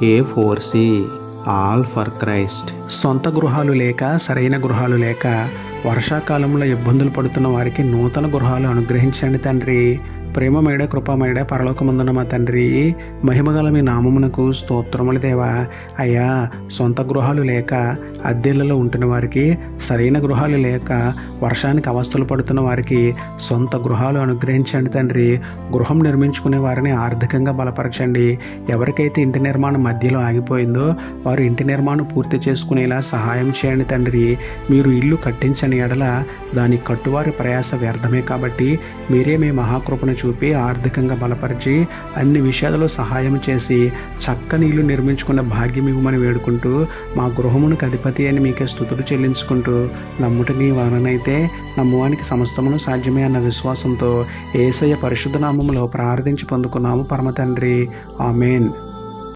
A4C all for Christ. సొంత గృహాలు లేక, సరైన గృహాలు లేక వర్షాకాలంలో ఇబ్బందులు పడుతున్న వారికి నూతన గృహాలు అనుగ్రహించండి తండ్రి. ప్రేమమేడ కృపామేడ పరలోకమందున మా తండ్రి, మహిమగల మీ నామమునకు స్తోత్రములు దేవా. అయ్యా, సొంత గృహాలు లేక అద్దెలలో ఉంటున్న వారికి, సరైన గృహాలు లేక వర్షానికి అవస్థలు పడుతున్న వారికి సొంత గృహాలు అనుగ్రహించండి తండ్రి. గృహం నిర్మించుకునే వారిని ఆర్థికంగా బలపరచండి. ఎవరికైతే ఇంటి నిర్మాణం మధ్యలో ఆగిపోయిందో వారు ఇంటి నిర్మాణం పూర్తి చేసుకునేలా సహాయం చేయండి తండ్రి. మీరు ఇల్లు కట్టించని ఎడల దాని కట్టువారి ప్రయాస వ్యర్థమే కాబట్టి మీరే మీ మహాకృపను చూపి ఆర్థికంగా బలపరిచి అన్ని విషయాలలో సహాయం చేసి చక్కని ఇల్లు నిర్మించుకున్న భాగ్యం ఇవ్వమని వేడుకుంటూ, మా గృహమునికి అధిపతి అని మీకే స్తుతులు చెల్లించుకుంటూ, నమ్ముట నీ వలనైతే నమ్మువానికి సమస్తమును సాధ్యమే అన్న విశ్వాసంతో యేసయ్య పరిశుద్ధ నామములో ప్రార్థించి పొందుకున్నాము పరమ తండ్రి. ఆమేన్.